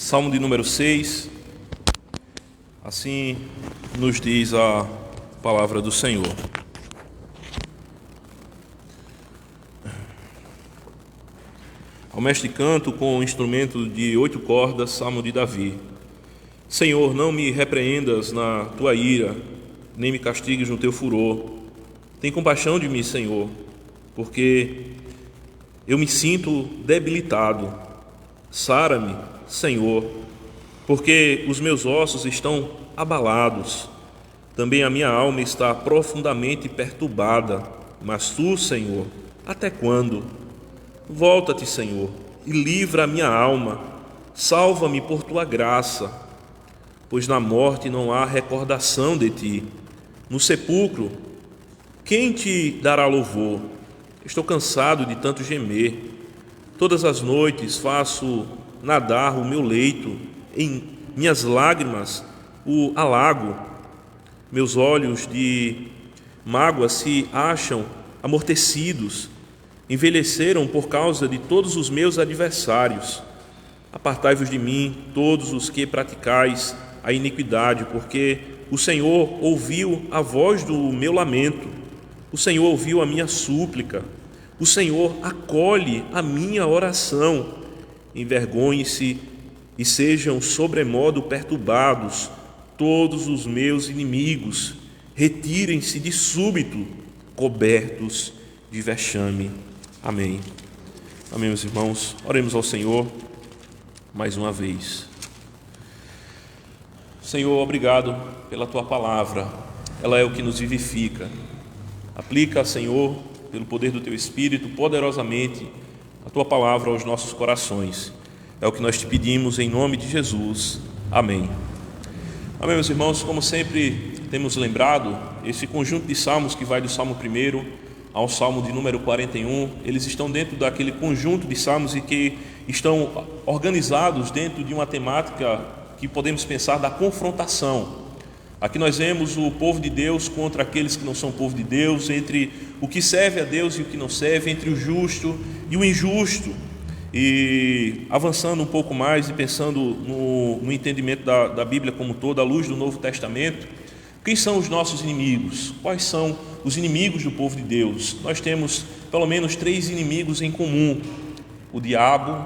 Salmo de número 6, assim nos diz a palavra do Senhor. Ao mestre canto com um instrumento de 8 cordas, Salmo de Davi. Senhor, não me repreendas na tua ira, nem me castigues no teu furor. Tem compaixão de mim, Senhor, porque eu me sinto debilitado. Sara-me, Senhor, porque os meus ossos estão abalados. Também a minha alma está profundamente perturbada. Mas tu, Senhor, até quando? Volta-te, Senhor, e livra a minha alma. Salva-me por tua graça, pois na morte não há recordação de ti. No sepulcro, quem te dará louvor? Estou cansado de tanto gemer. Todas as noites faço nadar o meu leito, em minhas lágrimas o alago. Meus olhos de mágoa se acham amortecidos, envelheceram por causa de todos os meus adversários. Apartai-vos de mim, todos os que praticais a iniquidade, porque o Senhor ouviu a voz do meu lamento, o Senhor ouviu a minha súplica, o Senhor acolhe a minha oração. Envergonhem-se e sejam sobremodo perturbados todos os meus inimigos, retirem-se de súbito, cobertos de vexame. Amém. Amém, meus irmãos. Oremos ao Senhor mais uma vez. Senhor, obrigado pela tua palavra. Ela é o que nos vivifica. Aplica, Senhor, pelo poder do teu Espírito, poderosamente a tua palavra aos nossos corações. É o que nós te pedimos em nome de Jesus. Amém. Amém, meus irmãos. Como sempre temos lembrado, esse conjunto de salmos que vai do Salmo 1 ao Salmo de número 41, eles estão dentro daquele conjunto de salmos e que estão organizados dentro de uma temática que podemos pensar da confrontação. Aqui nós vemos o povo de Deus contra aqueles que não são povo de Deus, entre o que serve a Deus e o que não serve, entre o justo e o injusto. E avançando um pouco mais e pensando no entendimento da Bíblia como toda, à luz do Novo Testamento, quem são os nossos inimigos? Quais são os inimigos do povo de Deus? Nós temos pelo menos 3 inimigos em comum: o diabo,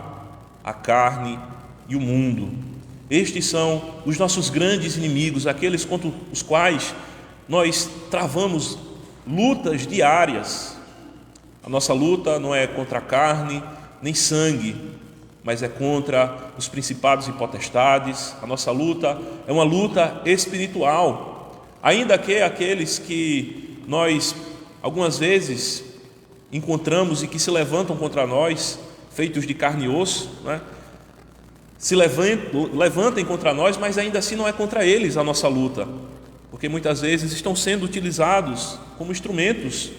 a carne e o mundo. Estes são os nossos grandes inimigos, aqueles contra os quais nós travamos lutas diárias. A nossa luta não é contra a carne nem sangue, mas é contra os principados e potestades. A nossa luta é uma luta espiritual, ainda que aqueles que nós algumas vezes encontramos e que se levantam contra nós, feitos de carne e osso, né? Se levantem contra nós, mas ainda assim não é contra eles a nossa luta, porque muitas vezes estão sendo utilizados como instrumentos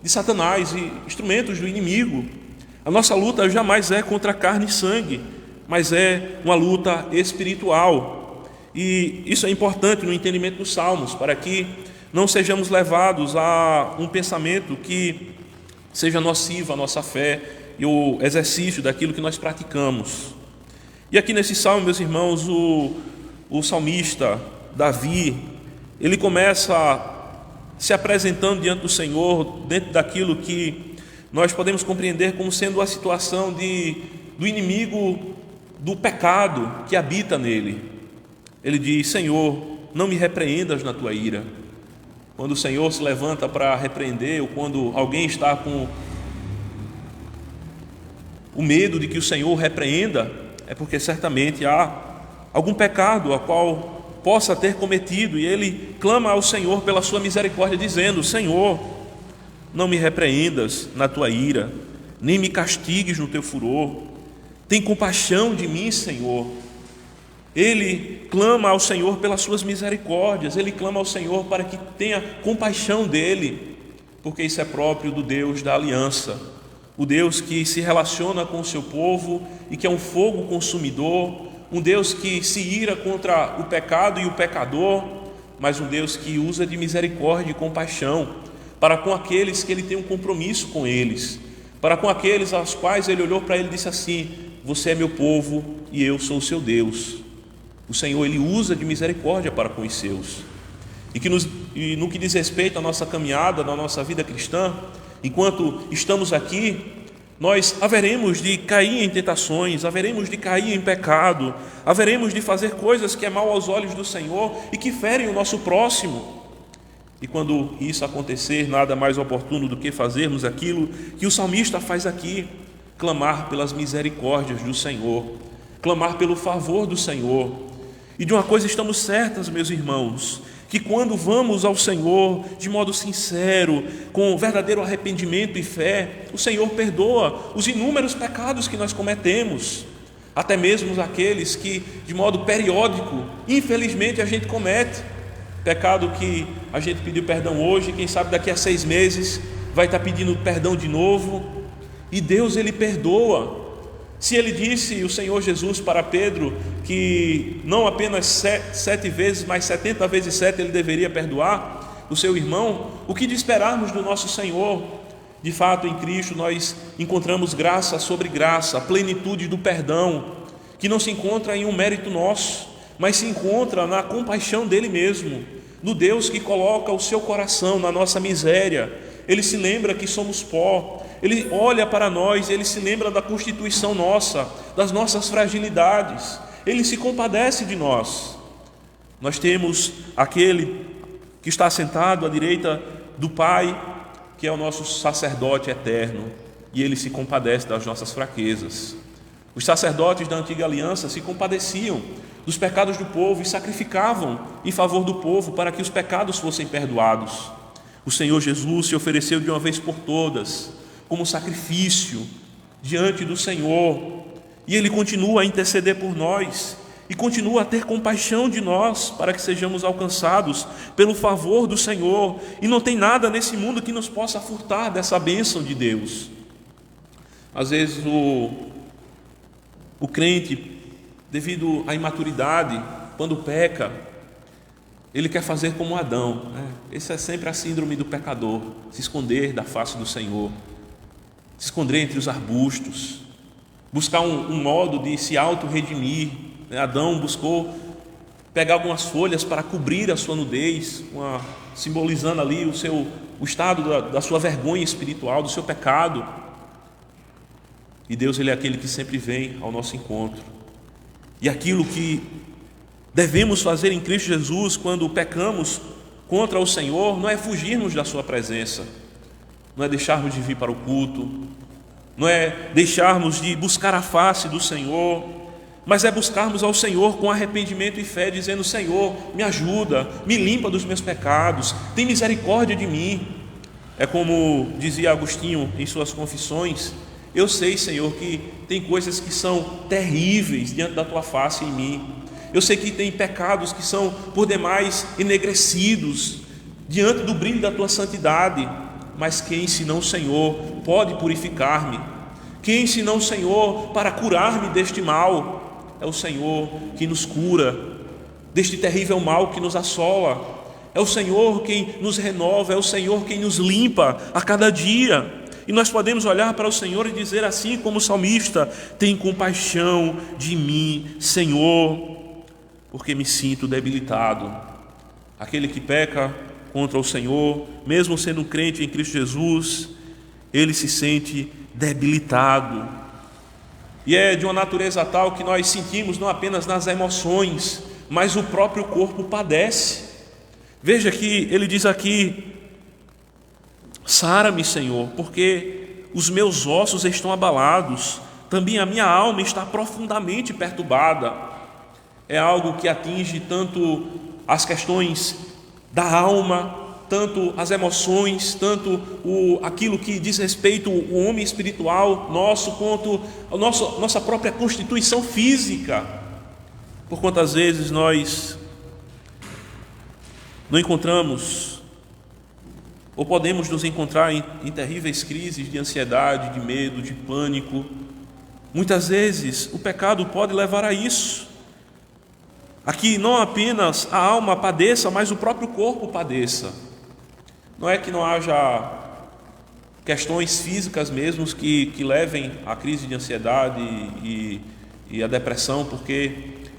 de Satanás e instrumentos do inimigo. A nossa luta jamais é contra carne e sangue, mas é uma luta espiritual. E isso é importante no entendimento dos salmos, para que não sejamos levados a um pensamento que seja nocivo à nossa fé e o exercício daquilo que nós praticamos. E aqui nesse salmo, meus irmãos, o salmista Davi, ele começa se apresentando diante do Senhor, dentro daquilo que nós podemos compreender como sendo a situação do inimigo do pecado que habita nele. Ele diz: Senhor, não me repreendas na tua ira. Quando o Senhor se levanta para repreender, ou quando alguém está com o medo de que o Senhor repreenda, é porque certamente há algum pecado a qual possa ter cometido, e ele clama ao Senhor pela sua misericórdia, dizendo: Senhor, não me repreendas na tua ira, nem me castigues no teu furor. Tem compaixão de mim, Senhor. Ele clama ao Senhor pelas suas misericórdias, ele clama ao Senhor para que tenha compaixão dele, porque isso é próprio do Deus da aliança, o Deus que se relaciona com o seu povo e que é um fogo consumidor, um Deus que se ira contra o pecado e o pecador, mas um Deus que usa de misericórdia e compaixão para com aqueles que ele tem um compromisso com eles, para com aqueles aos quais ele olhou para ele e disse assim: você é meu povo e eu sou o seu Deus. O Senhor, Ele usa de misericórdia para com os seus. E no que diz respeito à nossa caminhada, na nossa vida cristã, enquanto estamos aqui, nós haveremos de cair em tentações, haveremos de cair em pecado, haveremos de fazer coisas que é mal aos olhos do Senhor e que ferem o nosso próximo. E quando isso acontecer, nada mais oportuno do que fazermos aquilo que o salmista faz aqui: clamar pelas misericórdias do Senhor, clamar pelo favor do Senhor. E de uma coisa estamos certas, meus irmãos, que quando vamos ao Senhor de modo sincero, com verdadeiro arrependimento e fé, o Senhor perdoa os inúmeros pecados que nós cometemos, até mesmo aqueles que de modo periódico, infelizmente, a gente comete. Pecado que a gente pediu perdão hoje, quem sabe daqui a 6 meses vai estar pedindo perdão de novo, e Deus, Ele perdoa. Se Ele disse, o Senhor Jesus, para Pedro, que não apenas 7 vezes, mas 70 vezes 7 Ele deveria perdoar o seu irmão, o que de esperarmos do nosso Senhor? De fato, em Cristo nós encontramos graça sobre graça, a plenitude do perdão, que não se encontra em um mérito nosso, mas se encontra na compaixão dEle mesmo, no Deus que coloca o seu coração na nossa miséria. Ele se lembra que somos pó, Ele olha para nós, Ele se lembra da constituição nossa, das nossas fragilidades, Ele se compadece de nós. Nós temos aquele que está sentado à direita do Pai, que é o nosso sacerdote eterno, e Ele se compadece das nossas fraquezas. Os sacerdotes da antiga aliança se compadeciam dos pecados do povo e sacrificavam em favor do povo para que os pecados fossem perdoados. O Senhor Jesus se ofereceu de uma vez por todas como sacrifício diante do Senhor, e Ele continua a interceder por nós e continua a ter compaixão de nós para que sejamos alcançados pelo favor do Senhor, e não tem nada nesse mundo que nos possa furtar dessa bênção de Deus. Às vezes o crente, devido à imaturidade, quando peca, ele quer fazer como Adão, né? Essa é sempre a síndrome do pecador: se esconder da face do Senhor, se esconder entre os arbustos, buscar um modo de se auto-redimir. Adão buscou pegar algumas folhas para cobrir a sua nudez, simbolizando ali o estado da sua vergonha espiritual, do seu pecado. E Deus, Ele é aquele que sempre vem ao nosso encontro. E aquilo que devemos fazer em Cristo Jesus quando pecamos contra o Senhor não é fugirmos da sua presença, não é deixarmos de vir para o culto, não é deixarmos de buscar a face do Senhor, mas é buscarmos ao Senhor com arrependimento e fé, dizendo: Senhor, me ajuda, me limpa dos meus pecados, tem misericórdia de mim. É como dizia Agostinho em suas confissões: eu sei, Senhor, que tem coisas que são terríveis diante da Tua face em mim. Eu sei que tem pecados que são por demais enegrecidos diante do brilho da Tua santidade. Mas quem senão o Senhor pode purificar-me? Quem senão o Senhor para curar-me deste mal? É o Senhor que nos cura deste terrível mal que nos assola. É o Senhor quem nos renova, é o Senhor quem nos limpa a cada dia. E nós podemos olhar para o Senhor e dizer assim como o salmista: tem compaixão de mim, Senhor, porque me sinto debilitado. Aquele que peca contra o Senhor, mesmo sendo um crente em Cristo Jesus, ele se sente debilitado. E é de uma natureza tal que nós sentimos não apenas nas emoções, mas o próprio corpo padece. Veja que ele diz aqui: sara-me, Senhor, porque os meus ossos estão abalados, também a minha alma está profundamente perturbada. É algo que atinge tanto as questões da alma, tanto as emoções, tanto aquilo que diz respeito ao homem espiritual nosso, quanto a nossa própria constituição física. Por quantas vezes nós não encontramos, ou podemos nos encontrar em terríveis crises de ansiedade, de medo, de pânico. Muitas vezes o pecado pode levar a isso. Aqui não apenas a alma padeça, mas o próprio corpo padeça. Não é que não haja questões físicas mesmo que levem à crise de ansiedade e à depressão, porque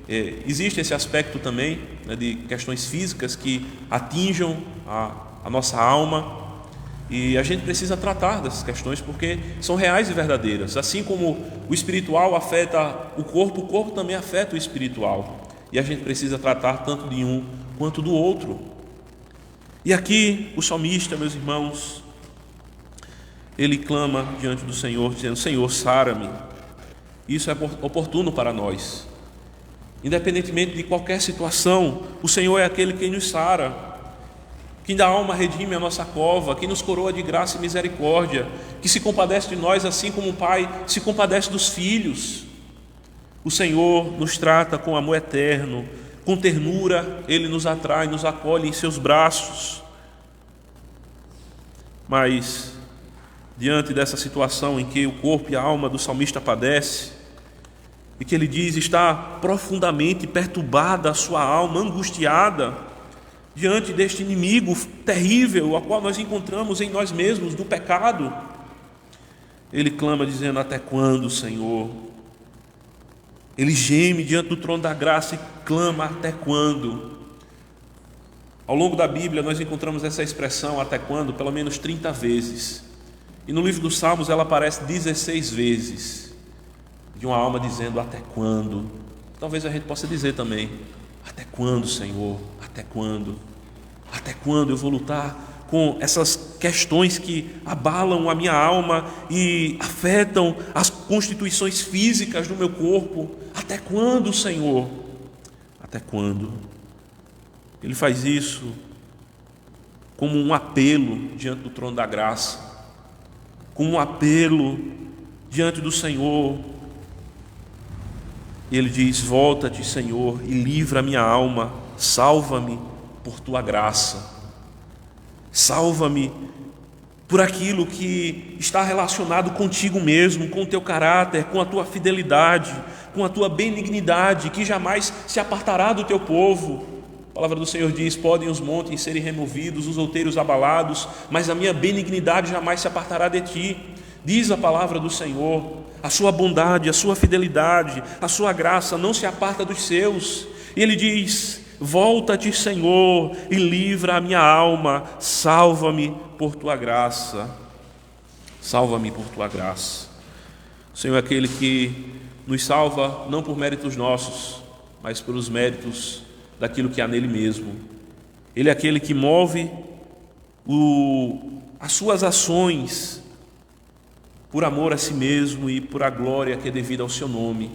existe esse aspecto também, né, de questões físicas que atinjam a nossa alma, e a gente precisa tratar dessas questões porque são reais e verdadeiras. Assim como o espiritual afeta o corpo também afeta o espiritual, e a gente precisa tratar tanto de um quanto do outro. E aqui o salmista, meus irmãos, ele clama diante do Senhor, dizendo: Senhor, sara-me. Isso é oportuno para nós. Independentemente de qualquer situação, o Senhor é aquele que nos sara, que da alma redime a nossa cova, que nos coroa de graça e misericórdia, que se compadece de nós assim como o Pai se compadece dos filhos. O Senhor nos trata com amor eterno, com ternura, Ele nos atrai, nos acolhe em seus braços. Mas, diante dessa situação em que o corpo e a alma do salmista padece, e que ele diz está profundamente perturbada a sua alma, angustiada, diante deste inimigo terrível, a qual nós encontramos em nós mesmos, do pecado, ele clama dizendo: até quando, Senhor? Ele geme diante do trono da graça e clama: até quando? Ao longo da Bíblia nós encontramos essa expressão até quando pelo menos 30 vezes, e no livro dos Salmos ela aparece 16 vezes, de uma alma dizendo: até quando? Talvez a gente possa dizer também: até quando, Senhor? Até quando? Até quando eu vou lutar com essas questões que abalam a minha alma e afetam as constituições físicas do meu corpo? Até quando, Senhor? Até quando? Ele faz isso como um apelo diante do trono da graça, como um apelo diante do Senhor. E ele diz: volta-te, Senhor, e livra a minha alma, salva-me por tua graça. Salva-me por aquilo que está relacionado contigo mesmo, com o teu caráter, com a tua fidelidade, com a tua benignidade, que jamais se apartará do teu povo. A palavra do Senhor diz: podem os montes serem removidos, os outeiros abalados, mas a minha benignidade jamais se apartará de ti. Diz a palavra do Senhor: a sua bondade, a sua fidelidade, a sua graça não se aparta dos seus. E ele diz: volta-te, Senhor, e livra a minha alma, salva-me por tua graça. Salva-me por tua graça. O Senhor é aquele que nos salva não por méritos nossos, mas pelos méritos daquilo que há nele mesmo. Ele é aquele que move as suas ações por amor a si mesmo e por a glória que é devida ao seu nome,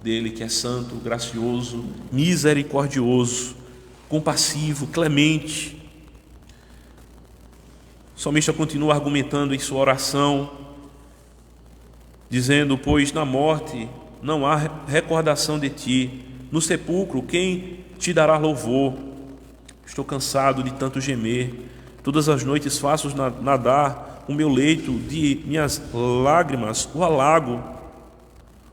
dele que é santo, gracioso, misericordioso, compassivo, clemente. O salmista continua argumentando em sua oração, dizendo: pois na morte não há recordação de ti, no sepulcro quem te dará louvor? Estou cansado de tanto gemer, todas as noites faço nadar o meu leito de minhas lágrimas, o alago.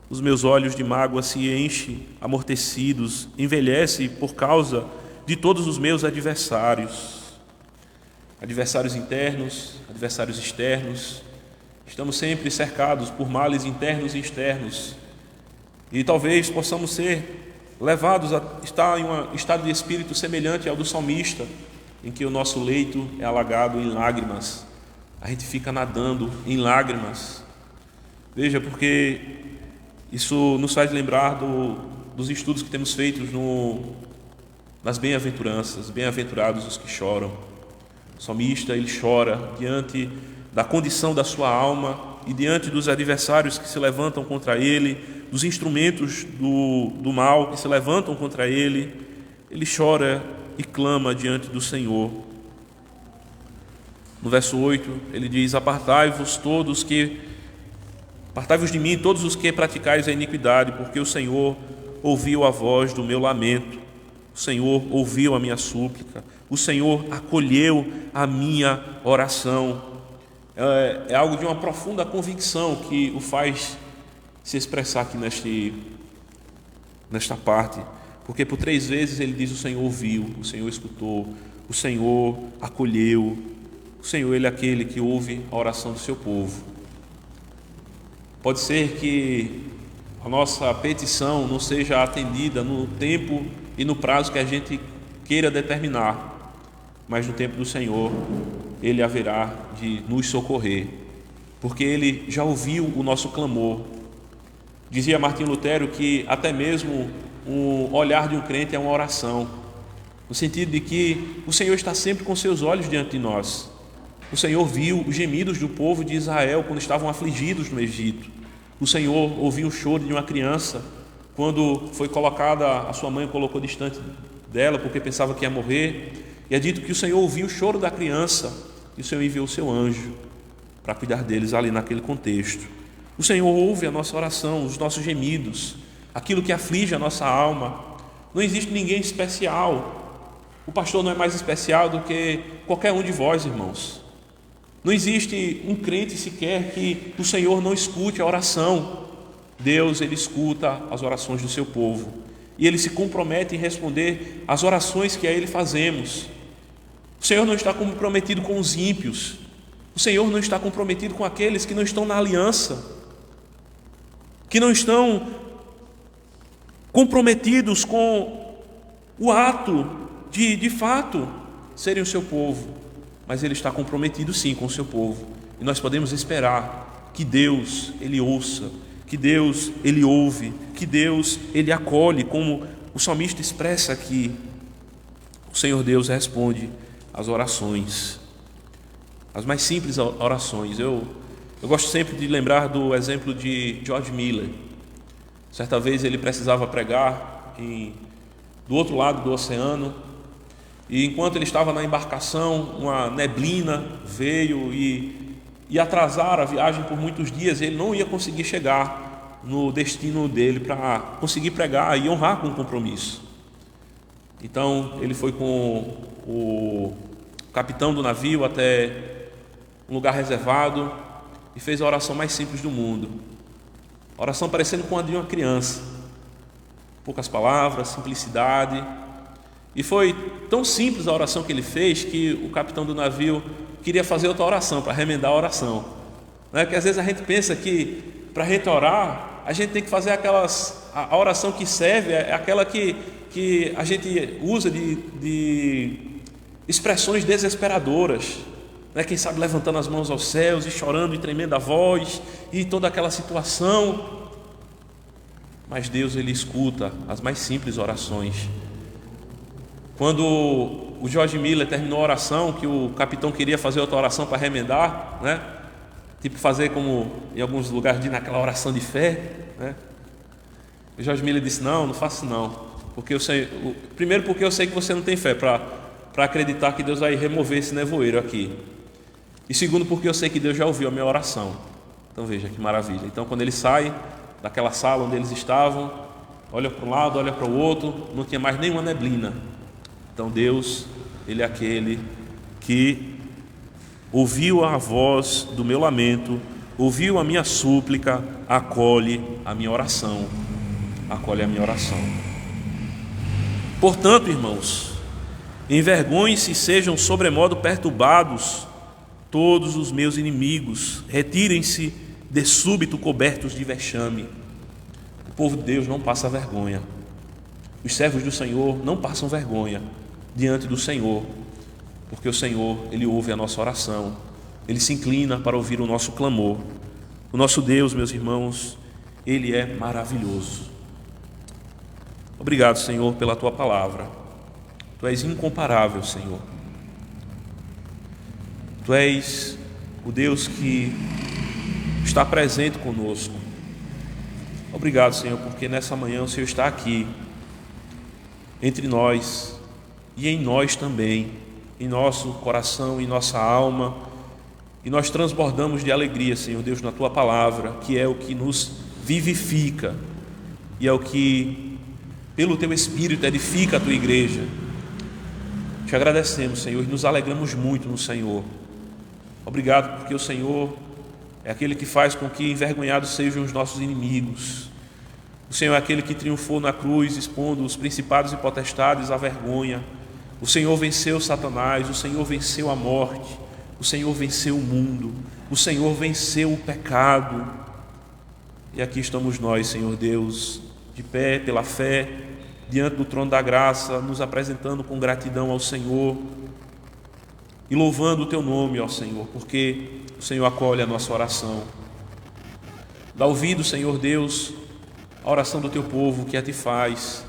Os meus olhos de mágoa se enchem, amortecidos, envelhecem por causa de todos os meus adversários. Adversários internos, adversários externos. Estamos sempre cercados por males internos e externos. E talvez possamos ser levados a estar em um estado de espírito semelhante ao do salmista, em que o nosso leito é alagado em lágrimas. A gente fica nadando em lágrimas. Veja, porque isso nos faz lembrar dos estudos que temos feito nas bem-aventuranças. Bem-aventurados os que choram. O salmista, ele chora diante da condição da sua alma e diante dos adversários que se levantam contra ele, dos instrumentos do mal que se levantam contra ele. Ele chora e clama diante do Senhor. No verso 8, ele diz: apartai-vos de mim todos os que praticais a iniquidade, porque o Senhor ouviu a voz do meu lamento, o Senhor ouviu a minha súplica, o Senhor acolheu a minha oração. É algo de uma profunda convicção que o faz se expressar aqui nesta parte, porque por 3 vezes ele diz: o Senhor ouviu, o Senhor escutou, o Senhor acolheu, o Senhor, Ele é aquele que ouve a oração do seu povo. Pode ser que a nossa petição não seja atendida no tempo e no prazo que a gente queira determinar, mas no tempo do Senhor, Ele haverá de nos socorrer, porque Ele já ouviu o nosso clamor. Dizia Martinho Lutero que até mesmo o olhar de um crente é uma oração, no sentido de que o Senhor está sempre com seus olhos diante de nós. O Senhor viu os gemidos do povo de Israel quando estavam afligidos no Egito. O Senhor ouviu o choro de uma criança quando foi colocada, a sua mãe o colocou distante dela porque pensava que ia morrer. E é dito que o Senhor ouviu o choro da criança e o Senhor enviou o seu anjo para cuidar deles ali naquele contexto. O Senhor ouve a nossa oração, os nossos gemidos, aquilo que aflige a nossa alma. Não existe ninguém especial. O pastor não é mais especial do que qualquer um de vós, irmãos. Não existe um crente sequer que o Senhor não escute a oração. Deus, Ele escuta as orações do seu povo e Ele se compromete em responder às orações que a Ele fazemos. O Senhor não está comprometido com os ímpios. O Senhor não está comprometido com aqueles que não estão na aliança, que não estão comprometidos com o ato de fato serem o seu povo. Mas Ele está comprometido sim com o seu povo. E nós podemos esperar que Deus, Ele ouça, que Deus, Ele ouve, que Deus, Ele acolhe, como o salmista expressa aqui. O Senhor Deus responde às orações, as mais simples orações. Eu gosto sempre de lembrar do exemplo de George Miller. Certa vez ele precisava pregar do outro lado do oceano, e enquanto ele estava na embarcação, uma neblina veio e atrasar a viagem por muitos dias. Ele não ia conseguir chegar no destino dele para conseguir pregar e honrar com o compromisso. Então ele foi com o capitão do navio até um lugar reservado e fez a oração mais simples do mundo. A oração parecendo com a de uma criança, poucas palavras, simplicidade. E foi tão simples a oração que ele fez que o capitão do navio queria fazer outra oração para remendar a oração. Porque às vezes a gente pensa que para a gente orar, a gente tem que fazer a oração que serve, é aquela que a gente usa de expressões desesperadoras, quem sabe levantando as mãos aos céus e chorando e tremendo a voz e toda aquela situação. Mas Deus, Ele escuta as mais simples orações. Quando o George Miller terminou a oração, que o capitão queria fazer outra oração para remendar, tipo fazer como em alguns lugares diz, naquela oração de fé, o George Miller disse: não faço não, porque eu sei, primeiro porque eu sei que você não tem fé para acreditar que Deus vai remover esse nevoeiro aqui, e segundo porque eu sei que Deus já ouviu a minha oração. Então veja que maravilha. Então quando ele sai daquela sala onde eles estavam, olha para um lado, olha para o outro, não tinha mais nenhuma neblina. Então Deus, Ele é aquele que ouviu a voz do meu lamento, ouviu a minha súplica, acolhe a minha oração. Acolhe a minha oração. Portanto, irmãos, envergonhem-se e sejam sobremodo perturbados todos os meus inimigos, retirem-se de súbito cobertos de vexame. O povo de Deus não passa vergonha. Os servos do Senhor não passam vergonha diante do Senhor, porque o Senhor, Ele ouve a nossa oração, Ele se inclina para ouvir o nosso clamor. O nosso Deus, meus irmãos, Ele é maravilhoso. Obrigado, Senhor, pela Tua palavra. Tu és incomparável, Senhor. Tu és o Deus que está presente conosco. Obrigado, Senhor, porque nessa manhã o Senhor está aqui entre nós e em nós também, em nosso coração, em nossa alma, e nós transbordamos de alegria, Senhor Deus, na Tua palavra, que é o que nos vivifica e é o que, pelo Teu Espírito, edifica a Tua igreja. Te agradecemos, Senhor, e nos alegramos muito no Senhor. Obrigado porque o Senhor é aquele que faz com que envergonhados sejam os nossos inimigos. O Senhor é aquele que triunfou na cruz, expondo os principados e potestades à vergonha. O Senhor venceu Satanás, o Senhor venceu a morte, O Senhor venceu o mundo, o Senhor venceu o pecado. E aqui estamos nós, Senhor Deus, de pé pela fé, diante do trono da graça, nos apresentando com gratidão ao Senhor e louvando o Teu nome, ó Senhor, porque o Senhor acolhe a nossa oração. Dá ouvido, Senhor Deus, a oração do Teu povo que a Te faz.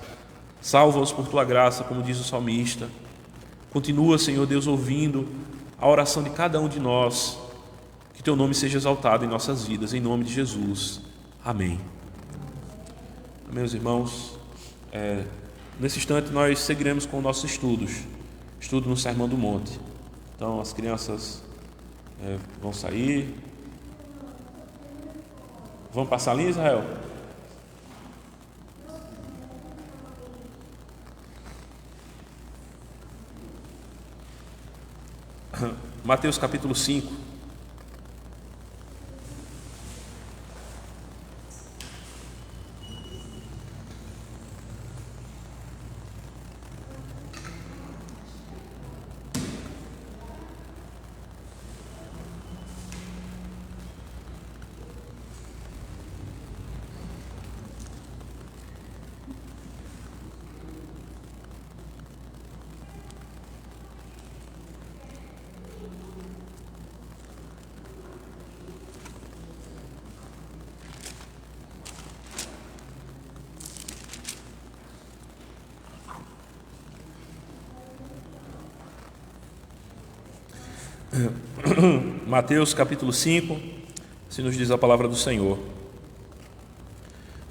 Salva-os por Tua graça, como diz o salmista. Continua, Senhor Deus, ouvindo a oração de cada um de nós. Que Teu nome seja exaltado em nossas vidas, em nome de Jesus. Amém. Meus irmãos, nesse instante nós seguiremos com nossos estudo no Sermão do Monte. Então as crianças vão sair. Vamos passar ali, Israel? Mateus capítulo 5. Mateus capítulo 5, assim nos diz a palavra do Senhor.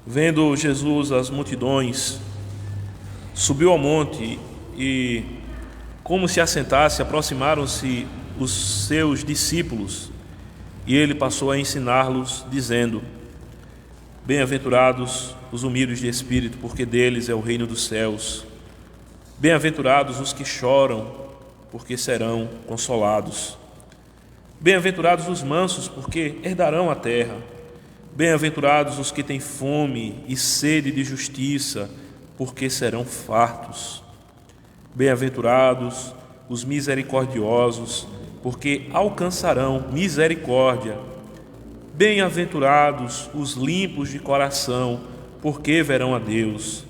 Vendo Jesus as multidões, subiu ao monte e, como se assentasse, aproximaram-se os seus discípulos e ele passou a ensiná-los, dizendo: Bem-aventurados os humildes de espírito, porque deles é o reino dos céus. Bem-aventurados os que choram, porque serão consolados. Bem-aventurados os mansos, porque herdarão a terra. Bem-aventurados os que têm fome e sede de justiça, porque serão fartos. Bem-aventurados os misericordiosos, porque alcançarão misericórdia. Bem-aventurados os limpos de coração, porque verão a Deus.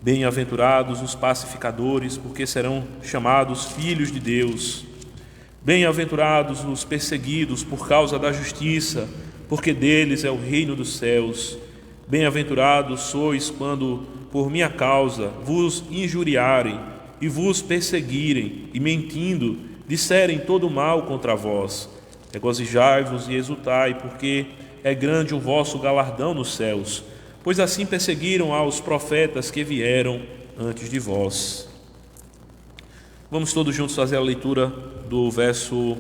Bem-aventurados os pacificadores, porque serão chamados filhos de Deus. Bem-aventurados os perseguidos por causa da justiça, porque deles é o reino dos céus. Bem-aventurados sois quando, por minha causa, vos injuriarem e vos perseguirem, e mentindo, disserem todo mal contra vós. Regozijai-vos e exultai, porque é grande o vosso galardão nos céus, pois assim perseguiram aos profetas que vieram antes de vós. Vamos todos juntos fazer a leitura do verso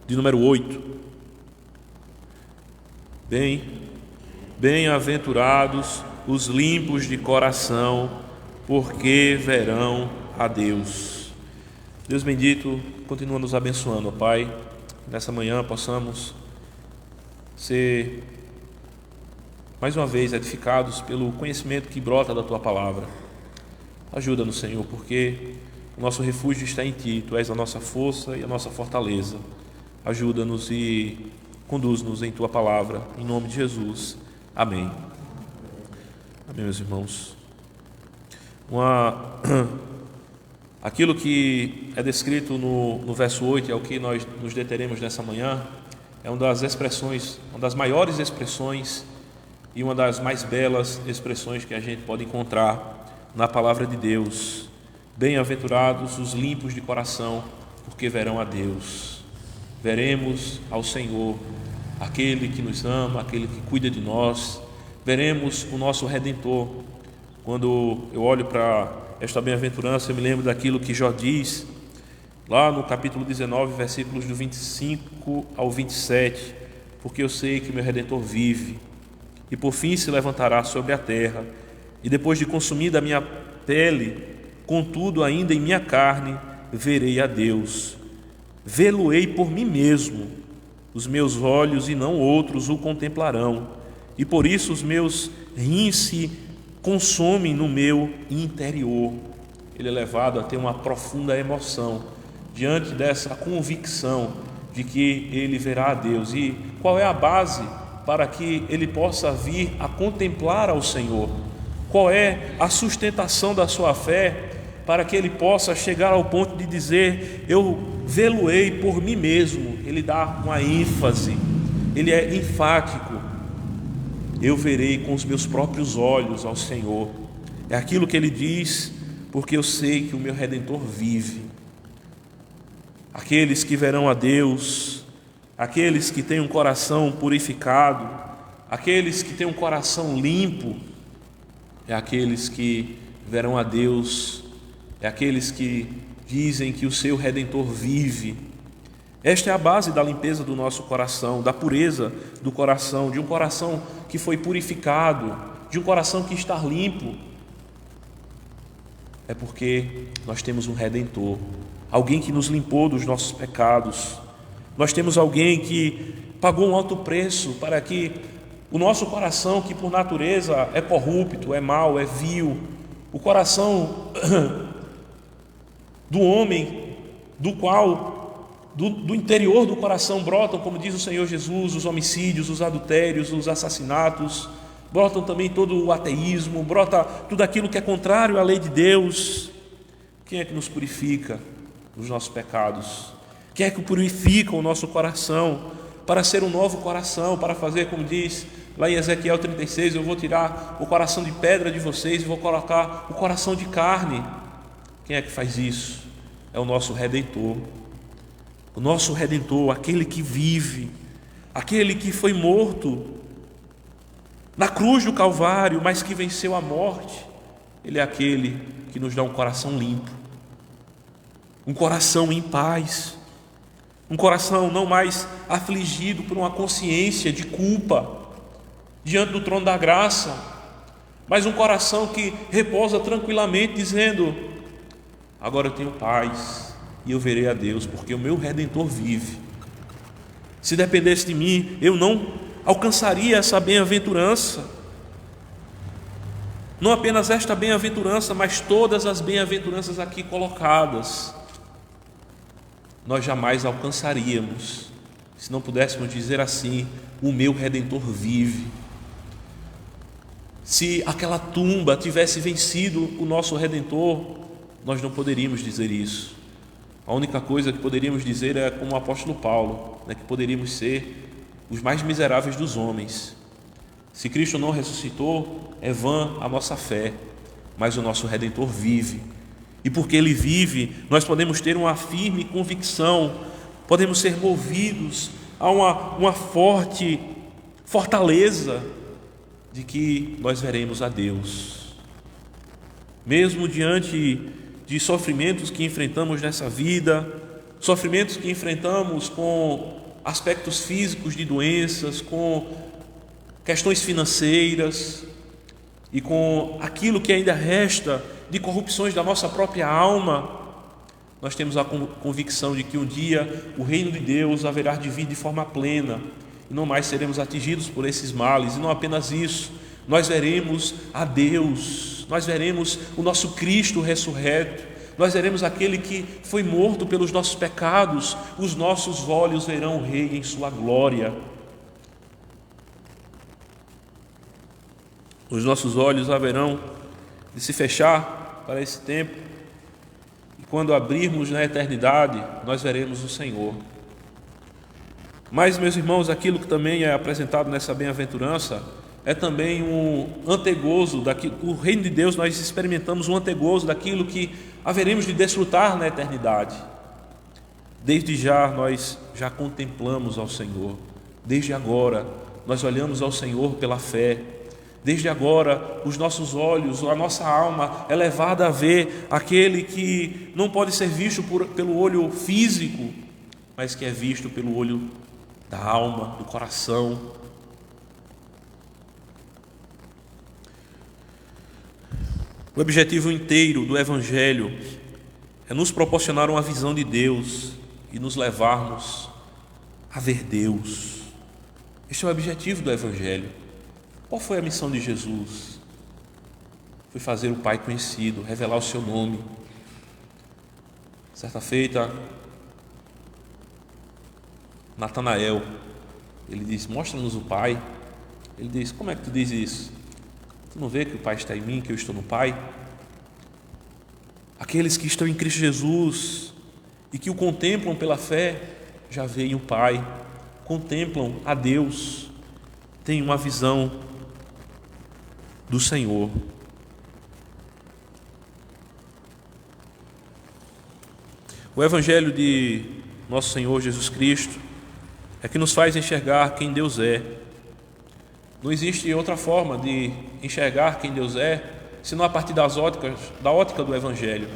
de número 8. Bem-aventurados os limpos de coração, porque verão a Deus. Deus bendito, continua nos abençoando, ó Pai. Nessa manhã possamos ser mais uma vez edificados pelo conhecimento que brota da Tua palavra. Ajuda-nos, Senhor, porque o nosso refúgio está em Ti. Tu és a nossa força e a nossa fortaleza. Ajuda-nos e conduz-nos em Tua palavra, em nome de Jesus. Amém. Amém, meus irmãos. Aquilo que é descrito no verso 8, é o que nós nos deteremos nessa manhã, é uma das expressões, uma das maiores expressões e uma das mais belas expressões que a gente pode encontrar na palavra de Deus. Bem-aventurados os limpos de coração, porque verão a Deus. Veremos ao Senhor, aquele que nos ama, aquele que cuida de nós. Veremos o nosso Redentor. Quando eu olho para esta bem-aventurança, eu me lembro daquilo que Jó diz lá no capítulo 19, versículos do 25 ao 27, porque eu sei que meu Redentor vive e por fim se levantará sobre a terra, e depois de consumida a minha pele, contudo ainda em minha carne verei a Deus. Vê-lo-ei por mim mesmo, os meus olhos e não outros o contemplarão, e por isso os meus rins se consomem no meu interior. Ele é levado a ter uma profunda emoção diante dessa convicção de que ele verá a Deus. E qual é a base para que ele possa vir a contemplar ao Senhor? Qual é a sustentação da sua fé para que ele possa chegar ao ponto de dizer: eu vê-lo-ei por mim mesmo? Ele dá uma ênfase, ele é enfático: eu verei com os meus próprios olhos ao Senhor. É aquilo que ele diz: porque eu sei que o meu Redentor vive. Aqueles que verão a Deus, aqueles que têm um coração purificado, aqueles que têm um coração limpo, é aqueles que verão a Deus, é aqueles que dizem que o seu Redentor vive. Esta é a base da limpeza do nosso coração, da pureza do coração, de um coração que foi purificado, de um coração que está limpo. É porque nós temos um Redentor, alguém que nos limpou dos nossos pecados. Nós temos alguém que pagou um alto preço para que o nosso coração, que por natureza é corrupto, é mau, é vil, o coração do homem, do interior do coração brotam, como diz o Senhor Jesus, os homicídios, os adultérios, os assassinatos, brotam também todo o ateísmo, brota tudo aquilo que é contrário à lei de Deus. Quem é que nos purifica dos nossos pecados? Quem é que purifica o nosso coração para ser um novo coração, para fazer, como diz lá em Ezequiel 36, eu vou tirar o coração de pedra de vocês e vou colocar o coração de carne. Quem é que faz isso? É o nosso Redentor. O nosso Redentor, aquele que vive, aquele que foi morto na cruz do Calvário, mas que venceu a morte. Ele é aquele que nos dá um coração limpo, um coração em paz, um coração não mais afligido por uma consciência de culpa diante do trono da graça, mas um coração que repousa tranquilamente, dizendo: agora eu tenho paz e eu verei a Deus, porque o meu Redentor vive. Se dependesse de mim, eu não alcançaria essa bem-aventurança. Não apenas esta bem-aventurança, mas todas as bem-aventuranças aqui colocadas, nós jamais alcançaríamos se não pudéssemos dizer assim: o meu Redentor vive. Se aquela tumba tivesse vencido o nosso Redentor, nós não poderíamos dizer isso. A única coisa que poderíamos dizer é como o apóstolo Paulo, que poderíamos ser os mais miseráveis dos homens. Se Cristo não ressuscitou, é vã a nossa fé, mas o nosso Redentor vive. E porque Ele vive, nós podemos ter uma firme convicção, podemos ser movidos a uma forte fortaleza de que nós veremos a Deus. Mesmo diante de sofrimentos que enfrentamos nessa vida, sofrimentos que enfrentamos com aspectos físicos de doenças, com questões financeiras e com aquilo que ainda resta de corrupções da nossa própria alma, nós temos a convicção de que um dia o reino de Deus haverá de vir de forma plena e não mais seremos atingidos por esses males. E não apenas isso, nós veremos a Deus, nós veremos o nosso Cristo ressurreto, nós veremos aquele que foi morto pelos nossos pecados. Os nossos olhos verão o Rei em sua glória. Os nossos olhos haverão de se fechar para esse tempo, e quando abrirmos na eternidade, nós veremos o Senhor. Mas, meus irmãos, aquilo que também é apresentado nessa bem-aventurança é também um antegozo daquilo. O reino de Deus, nós experimentamos um antegozo daquilo que haveremos de desfrutar na eternidade. Desde já nós já contemplamos ao Senhor, desde agora nós olhamos ao Senhor pela fé. Desde agora, os nossos olhos, a nossa alma é levada a ver aquele que não pode ser visto pelo olho físico, mas que é visto pelo olho da alma, do coração. O objetivo inteiro do Evangelho é nos proporcionar uma visão de Deus e nos levarmos a ver Deus. Este é o objetivo do Evangelho. Qual foi a missão de Jesus? Foi fazer o Pai conhecido, revelar o seu nome. Certa feita, Natanael, ele diz: mostra-nos o Pai. Ele diz: como é que tu diz isso? Tu não vê que o Pai está em mim, que eu estou no Pai? Aqueles que estão em Cristo Jesus e que o contemplam pela fé, já veem o Pai, contemplam a Deus, têm uma visão do Senhor. O Evangelho de nosso Senhor Jesus Cristo é que nos faz enxergar quem Deus é. Não existe outra forma de enxergar quem Deus é, senão a partir da ótica do Evangelho.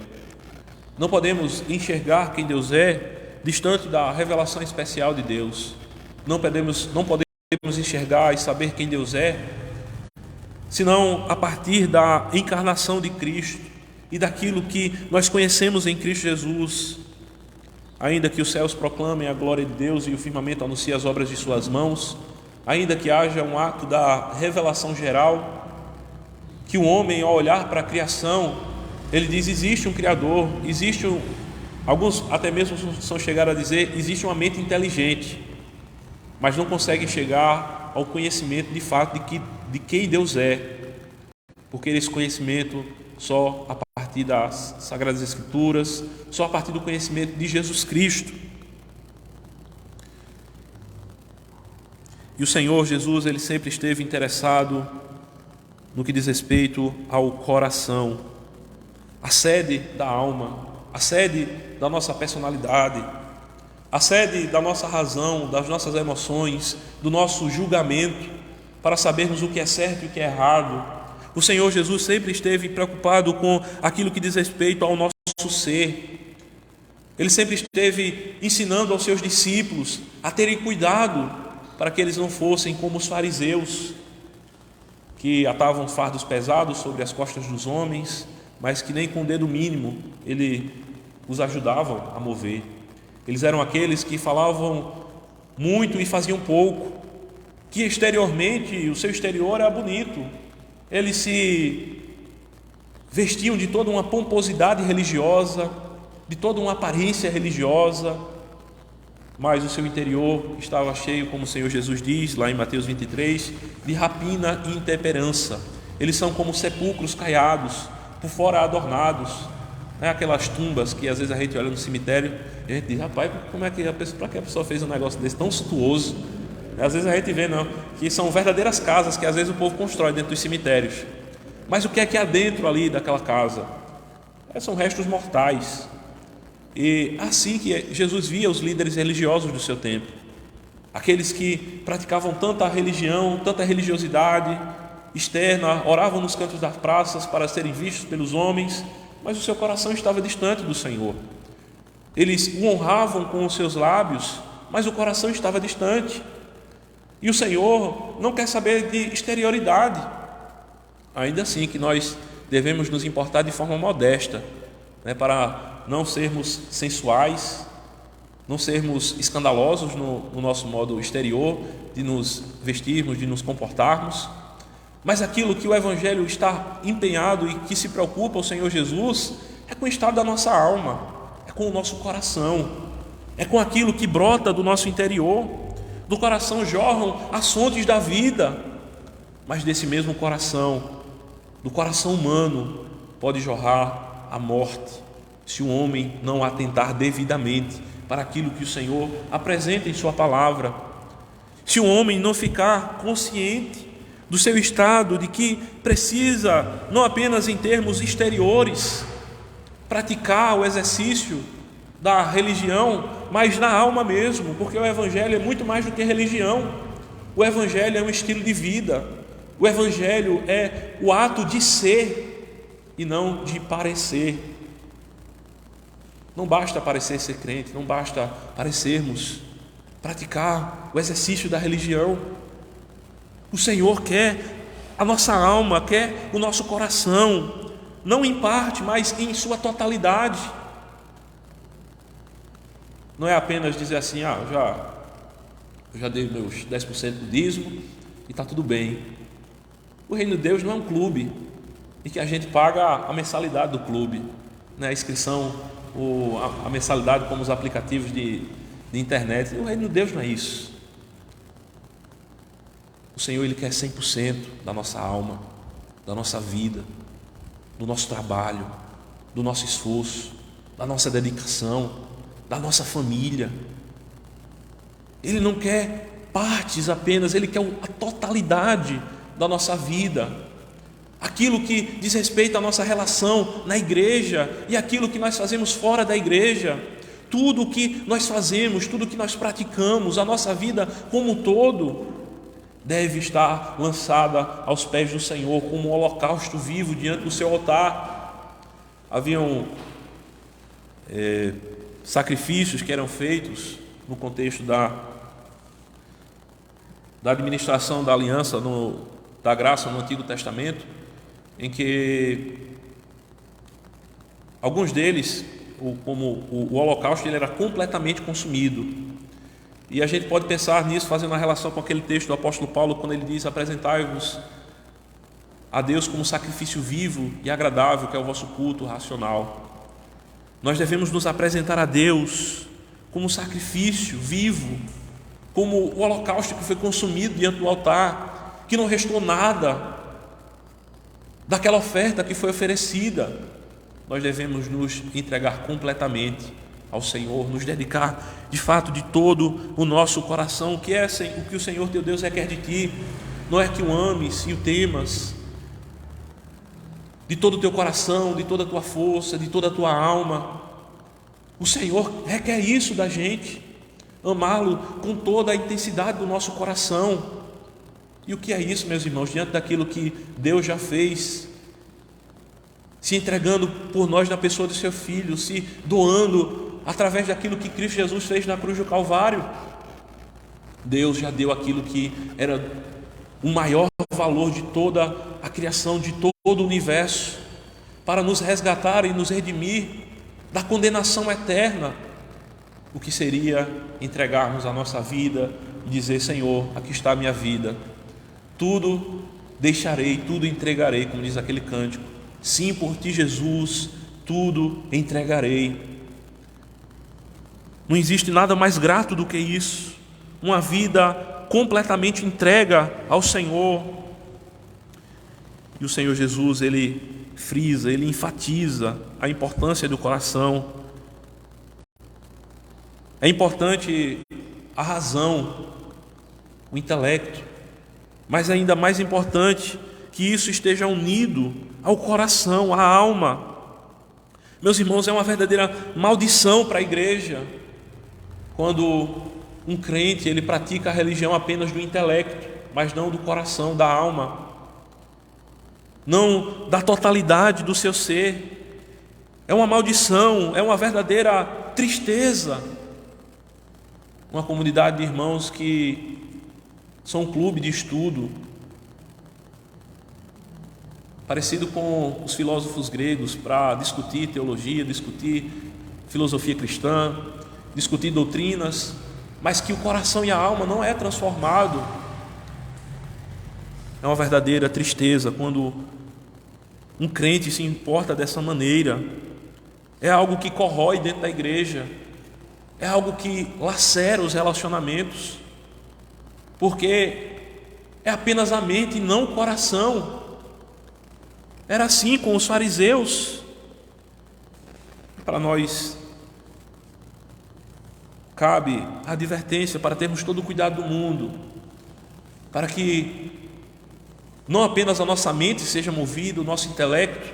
Não podemos enxergar quem Deus é distante da revelação especial de Deus. Não podemos enxergar e saber quem Deus é, senão a partir da encarnação de Cristo e daquilo que nós conhecemos em Cristo Jesus. Ainda que os céus proclamem a glória de Deus e o firmamento anuncie as obras de suas mãos, ainda que haja um ato da revelação geral, que o homem, ao olhar para a criação, ele diz: existe um Criador, alguns até mesmo são chegar a dizer, existe uma mente inteligente, mas não conseguem chegar ao conhecimento de fato de quem Deus é, porque esse conhecimento só a partir das Sagradas Escrituras, só a partir do conhecimento de Jesus Cristo. E o Senhor Jesus, ele sempre esteve interessado no que diz respeito ao coração, a sede da alma, a sede da nossa personalidade, a sede da nossa razão, das nossas emoções, do nosso julgamento, para sabermos o que é certo e o que é errado. O Senhor Jesus sempre esteve preocupado com aquilo que diz respeito ao nosso ser. Ele sempre esteve ensinando aos seus discípulos a terem cuidado para que eles não fossem como os fariseus, que atavam fardos pesados sobre as costas dos homens, mas que nem com o dedo mínimo ele os ajudavam a mover. Eles eram aqueles que falavam muito e faziam pouco, que exteriormente o seu exterior era bonito. Eles se vestiam de toda uma pomposidade religiosa, de toda uma aparência religiosa, mas o seu interior estava cheio, como o Senhor Jesus diz lá em Mateus 23, de rapina e intemperança. Eles são como sepulcros caiados, por fora adornados, aquelas tumbas que às vezes a gente olha no cemitério e a gente diz: rapaz, para que a pessoa fez um negócio desse tão suntuoso? Às vezes a gente vê que são verdadeiras casas que às vezes o povo constrói dentro dos cemitérios. Mas o que é que há dentro ali daquela casa? São restos mortais. E assim que Jesus via os líderes religiosos do seu tempo, aqueles que praticavam tanta religião, tanta religiosidade externa, oravam nos cantos das praças para serem vistos pelos homens, mas o seu coração estava distante do Senhor. Eles o honravam com os seus lábios, mas o coração estava distante. E o Senhor não quer saber de exterioridade. Ainda assim que nós devemos nos importar de forma modesta, para não sermos sensuais, não sermos escandalosos no nosso modo exterior de nos vestirmos, de nos comportarmos. Mas aquilo que o Evangelho está empenhado e que se preocupa o Senhor Jesus é com o estado da nossa alma, é com o nosso coração, é com aquilo que brota do nosso interior. Do coração jorram as fontes da vida, mas desse mesmo coração, do coração humano, pode jorrar a morte, se o homem não atentar devidamente para aquilo que o Senhor apresenta em sua palavra. Se o homem não ficar consciente do seu estado, de que precisa, não apenas em termos exteriores, praticar o exercício da religião, mas na alma mesmo, porque o Evangelho é muito mais do que religião. O Evangelho é um estilo de vida. O Evangelho é o ato de ser e não de parecer. Não basta parecer ser crente, não basta parecermos praticar o exercício da religião. O Senhor quer a nossa alma, quer o nosso coração, não em parte, mas em sua totalidade. Não é apenas dizer assim: eu já dei meus 10% do dízimo e está tudo bem. O reino de Deus não é um clube em que a gente paga a mensalidade do clube, a inscrição a mensalidade como os aplicativos de internet. O reino de Deus não é isso. O Senhor, Ele quer 100% da nossa alma, da nossa vida, do nosso trabalho, do nosso esforço, da nossa dedicação, da nossa família. Ele não quer partes apenas, Ele quer a totalidade da nossa vida. Aquilo que diz respeito à nossa relação na igreja e aquilo que nós fazemos fora da igreja. Tudo o que nós fazemos, tudo o que nós praticamos, a nossa vida como um todo, deve estar lançada aos pés do Senhor como um holocausto vivo diante do seu altar. Haviam sacrifícios que eram feitos no contexto da administração da aliança, da graça no Antigo Testamento, em que alguns deles, como o holocausto, ele era completamente consumido. E a gente pode pensar nisso fazendo uma relação com aquele texto do apóstolo Paulo, quando ele diz: apresentai-vos a Deus como sacrifício vivo e agradável, que é o vosso culto racional. Nós devemos nos apresentar a Deus como sacrifício vivo, como o holocausto que foi consumido diante do altar, que não restou nada daquela oferta que foi oferecida. Nós devemos nos entregar completamente ao Senhor, nos dedicar de fato de todo o nosso coração. O que o Senhor teu Deus requer de ti não é que o ames e o temas de todo o teu coração, de toda a tua força, de toda a tua alma. O Senhor requer isso da gente, amá-lo com toda a intensidade do nosso coração. E o que é isso, meus irmãos, diante daquilo que Deus já fez, se entregando por nós na pessoa do seu Filho, se doando através daquilo que Cristo Jesus fez na cruz do Calvário. Deus já deu aquilo que era o maior valor de toda a criação, de todo o universo, para nos resgatar e nos redimir da condenação eterna. O que seria entregarmos a nossa vida e dizer: Senhor, aqui está a minha vida, tudo deixarei, tudo entregarei, como diz aquele cântico. Sim, por ti, Jesus, tudo entregarei. Não existe nada mais grato do que isso, uma vida completamente entrega ao Senhor. E o Senhor Jesus, Ele frisa, Ele enfatiza a importância do coração. É importante a razão, o intelecto, mas ainda mais importante que isso esteja unido ao coração, à alma. Meus irmãos, é uma verdadeira maldição para a igreja quando um crente ele pratica a religião apenas do intelecto, mas não do coração, da alma, não da totalidade do seu ser. É uma maldição, é uma verdadeira tristeza. Uma comunidade de irmãos que são um clube de estudo, parecido com os filósofos gregos, para discutir teologia, discutir filosofia cristã, discutir doutrinas, mas que o coração e a alma não é transformado. É uma verdadeira tristeza quando um crente se importa dessa maneira. É algo que corrói dentro da igreja, é algo que lacera os relacionamentos, porque é apenas a mente e não o coração. Era assim com os fariseus. Para nós cabe a advertência para termos todo o cuidado do mundo, para que não apenas a nossa mente seja movida, o nosso intelecto,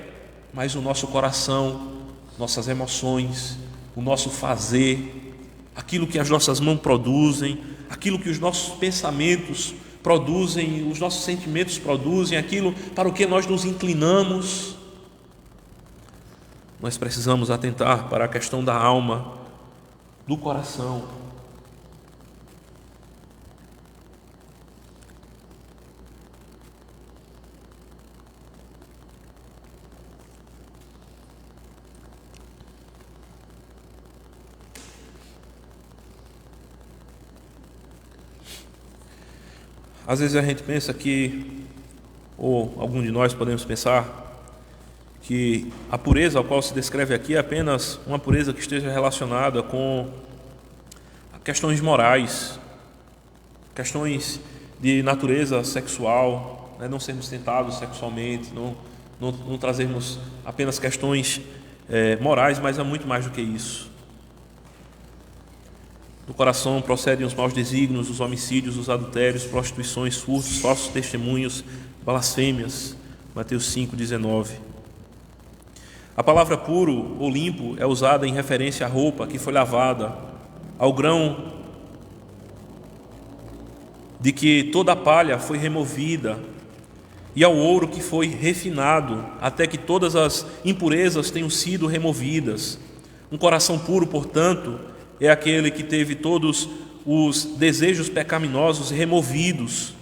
mas o nosso coração, nossas emoções, o nosso fazer, aquilo que as nossas mãos produzem, aquilo que os nossos pensamentos produzem, os nossos sentimentos produzem, aquilo para o que nós nos inclinamos. Nós precisamos atentar para a questão da alma, do coração. Às vezes a gente pensa que, ou algum de nós podemos pensar, que a pureza ao qual se descreve aqui é apenas uma pureza que esteja relacionada com questões morais, questões de natureza sexual, né? Não sermos tentados sexualmente, não trazermos apenas questões morais, mas há muito mais do que isso. Do coração procedem os maus desígnios, os homicídios, os adultérios, prostituições, furtos, falsos testemunhos, blasfêmias. Mateus 5,19. A palavra puro ou limpo é usada em referência à roupa que foi lavada, ao grão de que toda a palha foi removida e ao ouro que foi refinado, até que todas as impurezas tenham sido removidas. Um coração puro, portanto, é aquele que teve todos os desejos pecaminosos removidos.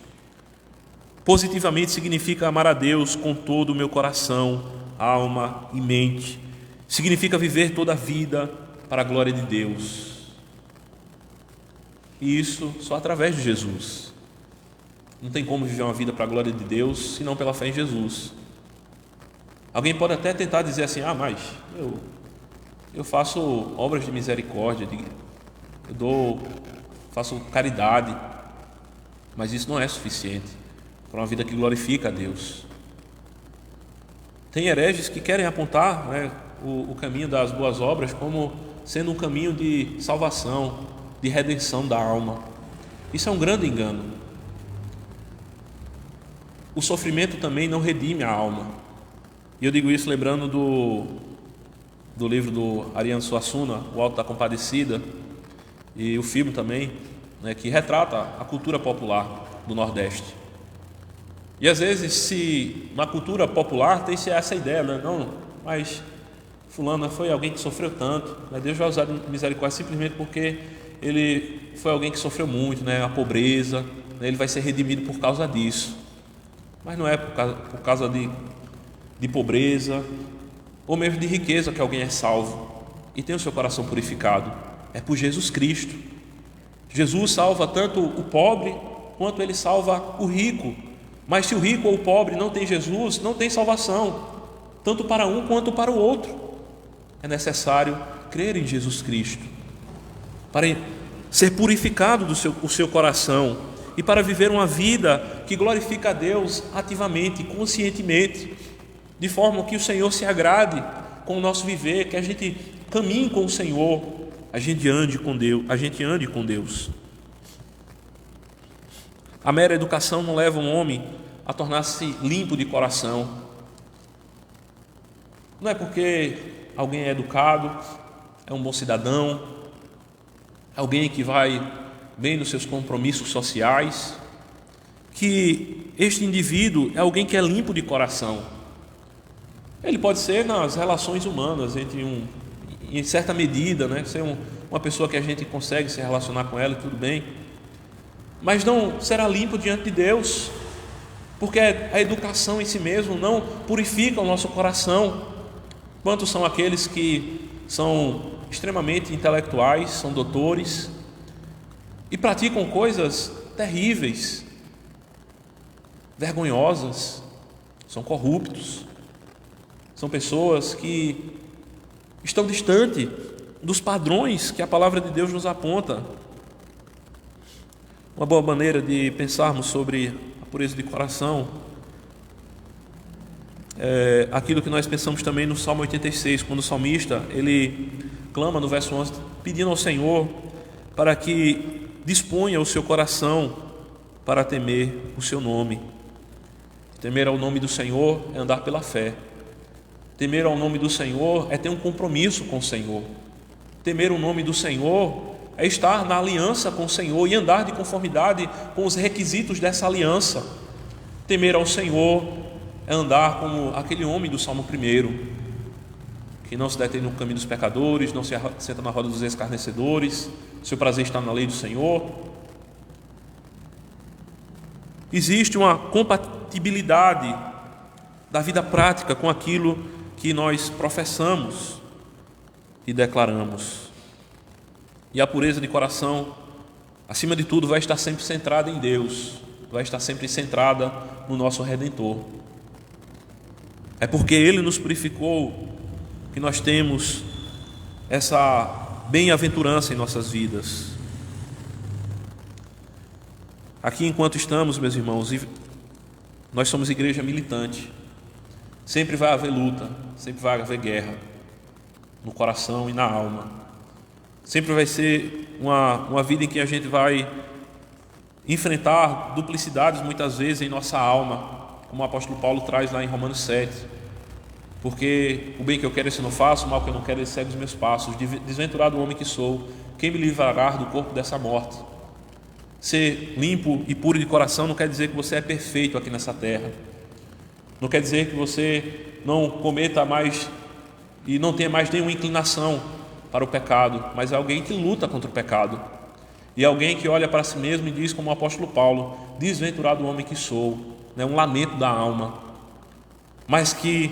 Positivamente significa amar a Deus com todo o meu coração, alma e mente. Significa viver toda a vida para a glória de Deus. E isso só através de Jesus. Não tem como viver uma vida para a glória de Deus senão pela fé em Jesus. Alguém pode até tentar dizer assim: mas eu faço obras de misericórdia, faço caridade, mas isso não é suficiente para uma vida que glorifica a Deus. Tem hereges que querem apontar, o caminho das boas obras como sendo um caminho de salvação, de redenção da alma. Isso é um grande engano. O sofrimento também não redime a alma. E eu digo isso lembrando do livro do Ariano Suassuna, O Alto da Compadecida, e o filme também, que retrata a cultura popular do Nordeste. E às vezes, se na cultura popular tem-se essa ideia, não, mas fulano foi alguém que sofreu tanto, Deus vai usar misericórdia simplesmente porque ele foi alguém que sofreu muito, a pobreza, ele vai ser redimido por causa disso. Mas não é por causa de pobreza ou mesmo de riqueza que alguém é salvo e tem o seu coração purificado. É por Jesus Cristo. Jesus salva tanto o pobre quanto ele salva o rico. Mas se o rico ou o pobre não tem Jesus, não tem salvação, tanto para um quanto para o outro. É necessário crer em Jesus Cristo para ser purificado o seu coração e para viver uma vida que glorifica a Deus ativamente, conscientemente, de forma que o Senhor se agrade com o nosso viver, que a gente caminhe com o Senhor, a gente ande com Deus. A mera educação não leva um homem a tornar-se limpo de coração. Não é porque alguém é educado, é um bom cidadão, é alguém que vai bem nos seus compromissos sociais, que este indivíduo é alguém que é limpo de coração. Ele pode ser nas relações humanas, em certa medida, ser uma pessoa que a gente consegue se relacionar com ela e tudo bem, mas não será limpo diante de Deus, porque a educação em si mesmo não purifica o nosso coração. Quantos são aqueles que são extremamente intelectuais, são doutores e praticam coisas terríveis, vergonhosas, são corruptos, são pessoas que estão distantes dos padrões que a palavra de Deus nos aponta. Uma boa maneira de pensarmos sobre a pureza de coração é aquilo que nós pensamos também no Salmo 86, quando o salmista ele clama no verso 11, pedindo ao Senhor para que disponha o seu coração para temer o seu nome. Temer ao nome do Senhor é andar pela fé. Temer ao nome do Senhor é ter um compromisso com o Senhor. Temer o nome do Senhor é estar na aliança com o Senhor e andar de conformidade com os requisitos dessa aliança. Temer ao Senhor é andar como aquele homem do Salmo 1, que não se detém no caminho dos pecadores, não se senta na roda dos escarnecedores, seu prazer está na lei do Senhor. Existe uma compatibilidade da vida prática com aquilo que nós professamos e declaramos. E a pureza de coração, acima de tudo, vai estar sempre centrada em Deus, vai estar sempre centrada no nosso Redentor. É porque Ele nos purificou que nós temos essa bem-aventurança em nossas vidas. Aqui, enquanto estamos, meus irmãos, nós somos igreja militante. Sempre vai haver luta, sempre vai haver guerra no coração e na alma. Sempre vai ser uma vida em que a gente vai enfrentar duplicidades muitas vezes em nossa alma, como o apóstolo Paulo traz lá em Romanos 7. Porque o bem que eu quero esse não faço, o mal que eu não quero esse segue os meus passos. Desventurado homem que sou, quem me livrará do corpo dessa morte? Ser limpo e puro de coração não quer dizer que você é perfeito aqui nessa terra. Não quer dizer que você não cometa mais e não tenha mais nenhuma inclinação para o pecado, mas é alguém que luta contra o pecado. E alguém que olha para si mesmo e diz, como o apóstolo Paulo: desventurado homem que sou, um lamento da alma, mas que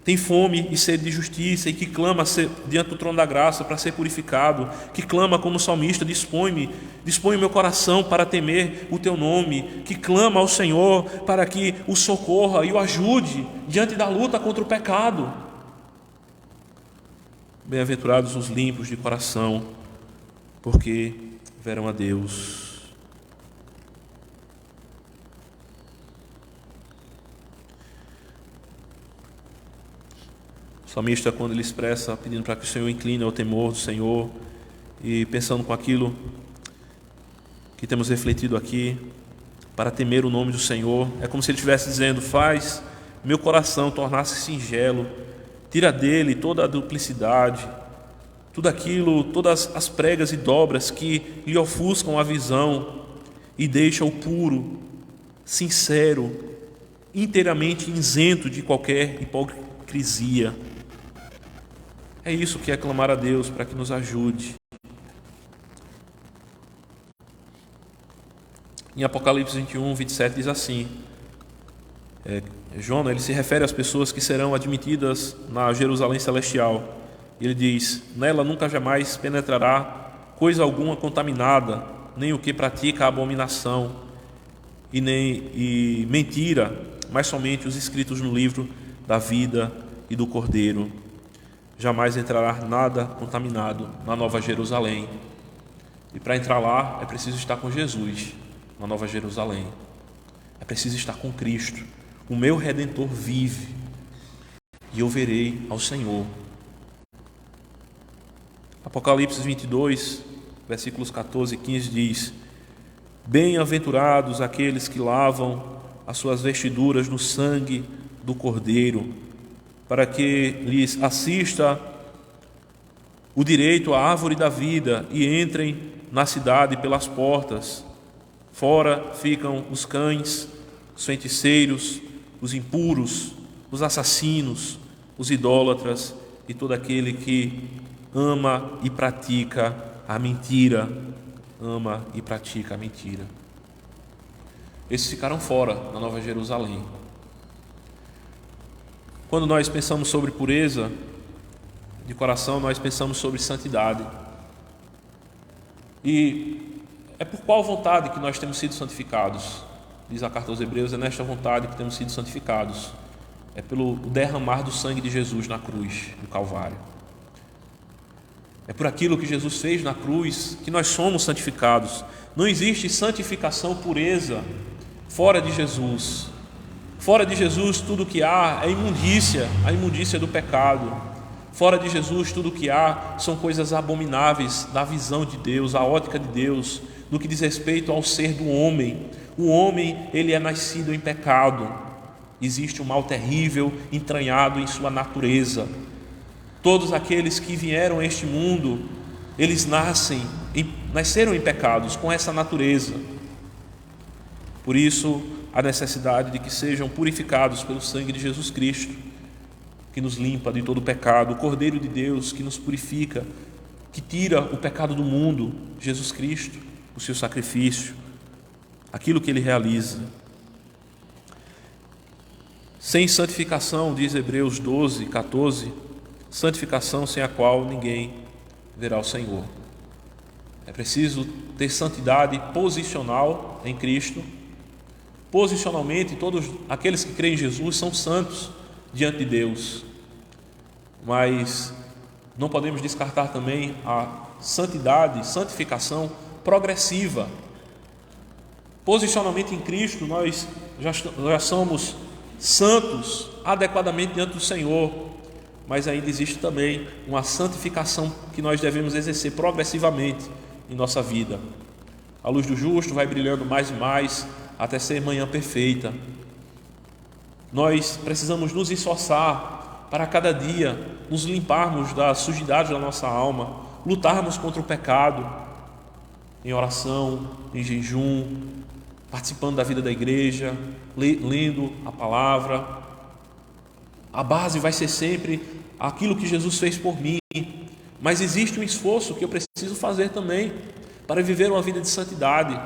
tem fome e sede de justiça e que clama diante do trono da graça para ser purificado, que clama como salmista: dispõe o meu coração para temer o teu nome, que clama ao Senhor para que o socorra e o ajude diante da luta contra o pecado. Bem-aventurados os limpos de coração, porque verão a Deus. O salmista, quando ele expressa pedindo para que o Senhor incline ao temor do Senhor, e pensando com aquilo que temos refletido aqui, para temer o nome do Senhor, é como se ele estivesse dizendo: faz meu coração tornar-se singelo, tira dele toda a duplicidade, tudo aquilo, todas as pregas e dobras que lhe ofuscam a visão, e deixa-o puro, sincero, inteiramente isento de qualquer hipocrisia. É isso que é clamar a Deus para que nos ajude. Em Apocalipse 21, 27 diz assim, Jonas, ele se refere às pessoas que serão admitidas na Jerusalém celestial. Ele diz: nela nunca jamais penetrará coisa alguma contaminada, nem o que pratica a abominação e mentira, mas somente os escritos no livro da vida e do Cordeiro. Jamais entrará nada contaminado na Nova Jerusalém. E para entrar lá é preciso estar com Jesus na Nova Jerusalém. É preciso estar com Cristo. O meu Redentor vive e eu verei ao Senhor. Apocalipse 22, versículos 14 e 15 diz: bem-aventurados aqueles que lavam as suas vestiduras no sangue do Cordeiro, para que lhes assista o direito à árvore da vida e entrem na cidade pelas portas. Fora ficam os cães, os feiticeiros, os impuros, os assassinos, os idólatras e todo aquele que ama e pratica a mentira. Ama e pratica a mentira. Esses ficaram fora na Nova Jerusalém. Quando nós pensamos sobre pureza de coração, nós pensamos sobre santidade. E é por qual vontade que nós temos sido santificados? Diz a carta aos Hebreus: é nesta vontade que temos sido santificados. É pelo derramar do sangue de Jesus na cruz, no Calvário. É por aquilo que Jesus fez na cruz que nós somos santificados. Não existe santificação, pureza fora de Jesus. Fora de Jesus tudo que há é imundícia, a imundícia do pecado. Fora de Jesus tudo que há são coisas abomináveis da visão de Deus, a ótica de Deus, no que diz respeito ao ser do homem. O homem, ele é nascido em pecado. Existe um mal terrível entranhado em sua natureza. Todos aqueles que vieram a este mundo, eles nasceram em pecados, com essa natureza. Por isso, a necessidade de que sejam purificados pelo sangue de Jesus Cristo, que nos limpa de todo pecado, o Cordeiro de Deus que nos purifica, que tira o pecado do mundo, Jesus Cristo, o seu sacrifício, aquilo que ele realiza. Sem santificação, diz Hebreus 12, 14, santificação sem a qual ninguém verá o Senhor. É preciso ter santidade posicional em Cristo. Posicionalmente, todos aqueles que creem em Jesus são santos, diante de Deus, mas não podemos descartar também a santidade, santificação progressiva. Posicionamento em Cristo, nós já somos santos adequadamente diante do Senhor, mas ainda existe também uma santificação que nós devemos exercer progressivamente em nossa vida. A luz do justo vai brilhando mais e mais até ser manhã perfeita. Nós precisamos nos esforçar para cada dia nos limparmos da sujidade da nossa alma, lutarmos contra o pecado em oração, em jejum, participando da vida da igreja, lendo a palavra. A base vai ser sempre aquilo que Jesus fez por mim, mas existe um esforço que eu preciso fazer também para viver uma vida de santidade.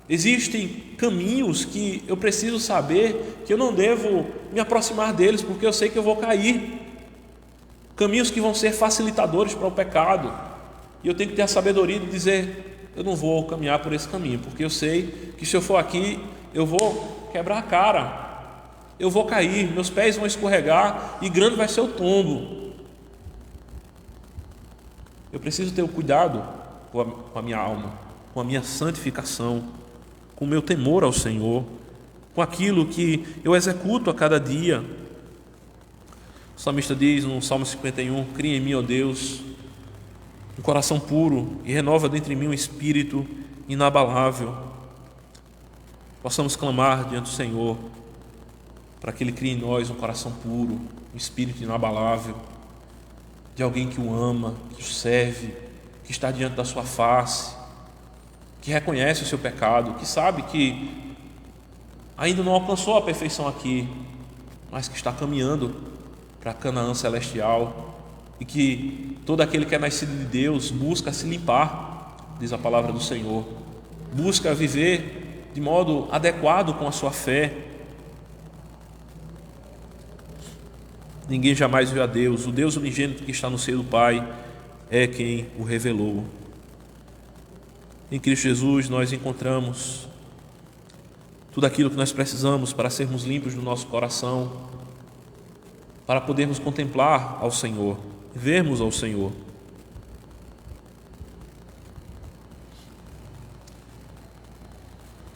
Existem caminhos que eu preciso saber que eu não devo me aproximar deles, porque eu sei que eu vou cair. Caminhos que vão ser facilitadores para o pecado, e eu tenho que ter a sabedoria de dizer: eu não vou caminhar por esse caminho, porque eu sei que se eu for aqui eu vou quebrar a cara, eu vou cair, meus pés vão escorregar e grande vai ser o tombo. Eu preciso ter o cuidado com a minha alma, com a minha santificação, com o meu temor ao Senhor, com aquilo que eu executo a cada dia. O salmista diz no Salmo 51: cria em mim, ó Deus, um coração puro e renova dentro de mim um espírito inabalável. Possamos clamar diante do Senhor para que Ele crie em nós um coração puro, um espírito inabalável, de alguém que o ama, que o serve, que está diante da sua face, que reconhece o seu pecado, que sabe que ainda não alcançou a perfeição aqui, mas que está caminhando para Canaã celestial, e que todo aquele que é nascido de Deus busca se limpar, diz a palavra do Senhor, busca viver de modo adequado com a sua fé. Ninguém jamais viu a Deus, o Deus unigênito que está no seio do Pai é quem o revelou. Em Cristo Jesus nós encontramos tudo aquilo que nós precisamos para sermos limpos no nosso coração, para podermos contemplar ao Senhor, vermos ao Senhor.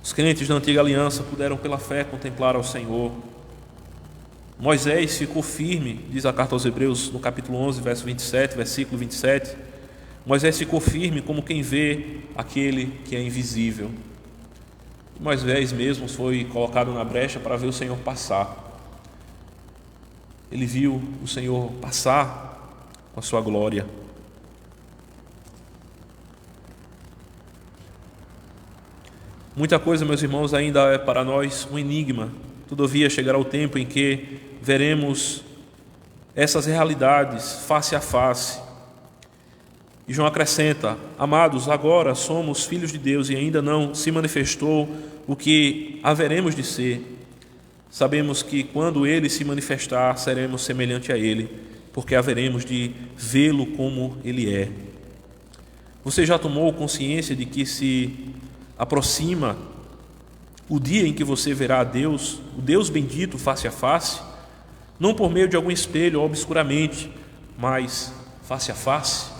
Os crentes da antiga aliança puderam pela fé contemplar ao Senhor. Moisés ficou firme, diz a carta aos Hebreus no capítulo 11, versículo 27. Moisés ficou firme como quem vê aquele que é invisível. Moisés mesmo foi colocado na brecha para ver o Senhor passar. Ele viu o Senhor passar com a sua glória. Muita coisa, meus irmãos, ainda é para nós um enigma. Todavia chegará o tempo em que veremos essas realidades face a face. E João acrescenta: amados, agora somos filhos de Deus e ainda não se manifestou o que haveremos de ser. Sabemos que quando Ele se manifestar, seremos semelhante a Ele, porque haveremos de vê-lo como Ele é. Você já tomou consciência de que se aproxima o dia em que você verá a Deus, o Deus bendito, face a face, não por meio de algum espelho ou obscuramente, mas face a face?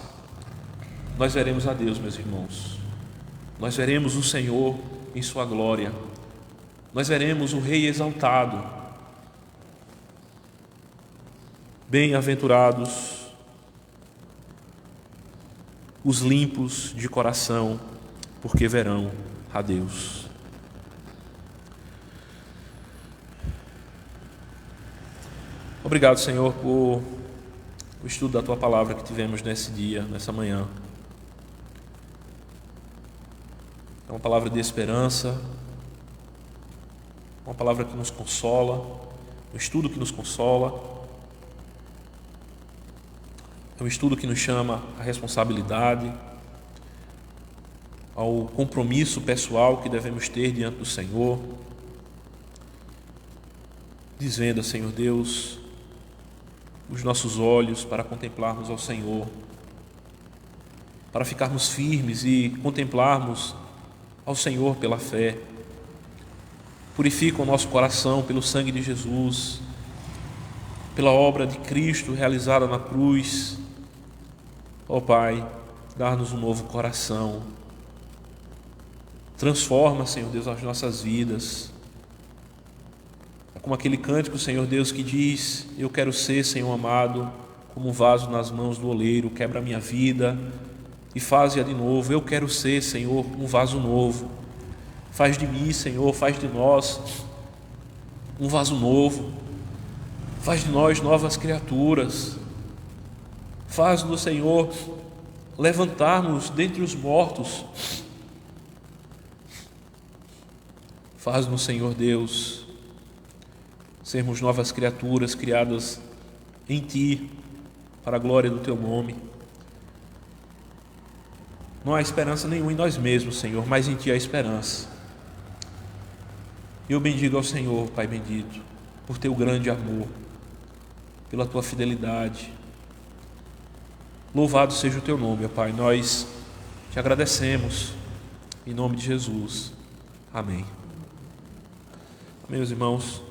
Nós veremos a Deus, meus irmãos. Nós veremos o Senhor em sua glória. Nós veremos o Rei exaltado. Bem-aventurados os limpos de coração, porque verão a Deus. Obrigado, Senhor, por o estudo da Tua Palavra que tivemos nesse dia, nessa manhã. É uma palavra de esperança, uma palavra que nos consola, um estudo que nos consola, é um estudo que nos chama à responsabilidade, ao compromisso pessoal que devemos ter diante do Senhor. Desvenda, Senhor Deus, os nossos olhos para contemplarmos ao Senhor, para ficarmos firmes e contemplarmos ao Senhor pela fé. Purifica o nosso coração pelo sangue de Jesus. pela obra de Cristo realizada na cruz. Ó Pai, dá-nos um novo coração. Transforma, Senhor Deus, as nossas vidas. É como aquele cântico, Senhor Deus, que diz: eu quero ser, Senhor amado, como um vaso nas mãos do oleiro. Quebra a minha vida e faz-a de novo. Eu quero ser, Senhor, um vaso novo. Faz de mim, Senhor, faz de nós um vaso novo. Faz de nós novas criaturas. Faz-nos, Senhor, levantarmos dentre os mortos. Faz-nos, Senhor Deus, sermos novas criaturas criadas em Ti, para a glória do Teu nome. Não há esperança nenhuma em nós mesmos, Senhor, mas em Ti há esperança. Eu bendigo ao Senhor, Pai bendito, por Teu grande amor, pela Tua fidelidade. Louvado seja o Teu nome, ó Pai. Nós Te agradecemos, em nome de Jesus. Amém. Meus irmãos,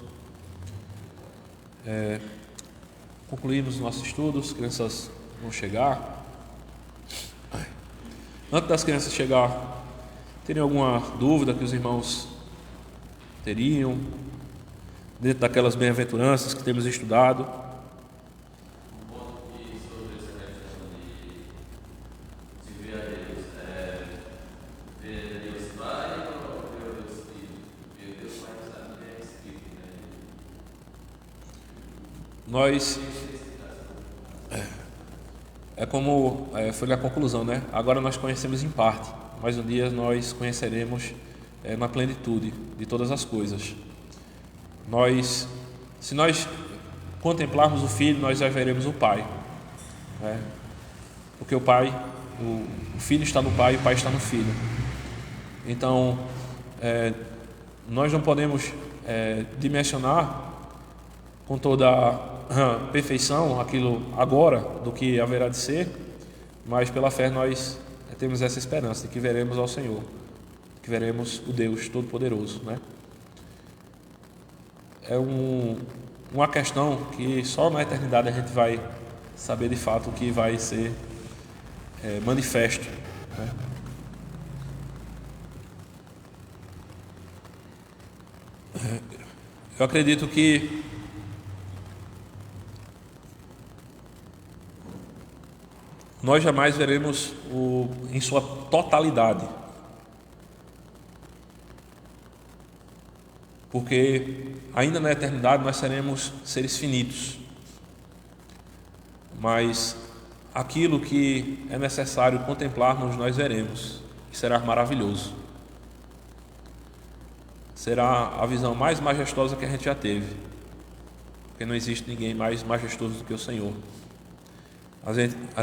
concluímos nossos estudos. As crianças vão chegar. Antes das crianças chegar, terem alguma dúvida que os irmãos teriam dentro daquelas bem-aventuranças que temos estudado? Nós, como foi a conclusão, né? Agora nós conhecemos em parte, mas um dia nós conheceremos na plenitude de todas as coisas. Se nós contemplarmos o Filho, nós já veremos o Pai, né? Porque o Filho está no Pai e o Pai está no Filho. Então, nós não podemos dimensionar com toda a perfeição aquilo agora do que haverá de ser, mas pela fé nós temos essa esperança de que veremos ao Senhor, que veremos o Deus Todo-Poderoso, né? É uma questão que só na eternidade a gente vai saber de fato o que vai ser manifesto, né? Eu acredito que nós jamais veremos em sua totalidade, porque ainda na eternidade nós seremos seres finitos, mas aquilo que é necessário contemplarmos nós veremos, e será maravilhoso. Será a visão mais majestosa que a gente já teve, porque não existe ninguém mais majestoso do que o Senhor. Às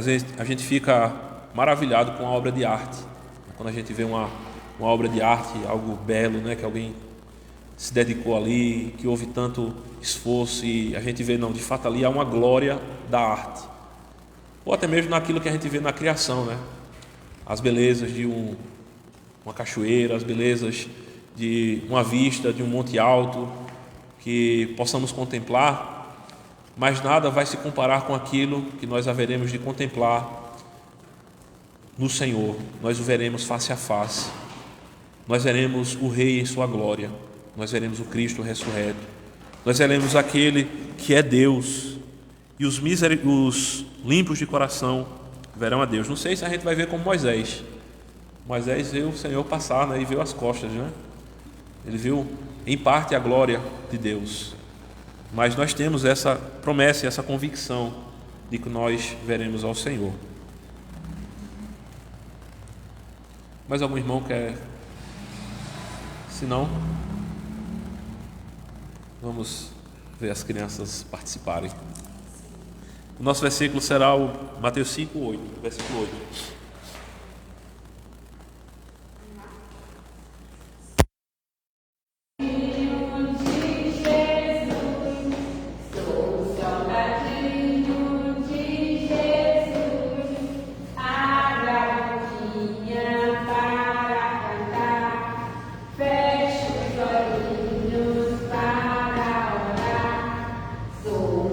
vezes a gente fica maravilhado com a obra de arte, quando a gente vê uma obra de arte, algo belo, né, que alguém se dedicou ali, que houve tanto esforço, e a gente vê, não, de fato ali há uma glória da arte, ou até mesmo naquilo que a gente vê na criação, né? As belezas de uma cachoeira, as belezas de uma vista de um monte alto que possamos contemplar, mas nada vai se comparar com aquilo que nós haveremos de contemplar no Senhor. Nós o veremos face a face, nós veremos o Rei em sua glória, nós veremos o Cristo ressurreto, nós veremos aquele que é Deus, e os limpos de coração verão a Deus. Não sei se a gente vai ver como Moisés. Moisés viu o Senhor passar, né, e viu as costas, né? Ele viu em parte a glória de Deus, mas nós temos essa promessa e essa convicção de que nós veremos ao Senhor. Mais algum irmão quer? Se não, vamos ver as crianças participarem. O nosso versículo será o Mateus 5:8, versículo 8. Feche os olhinhos para orar. Sou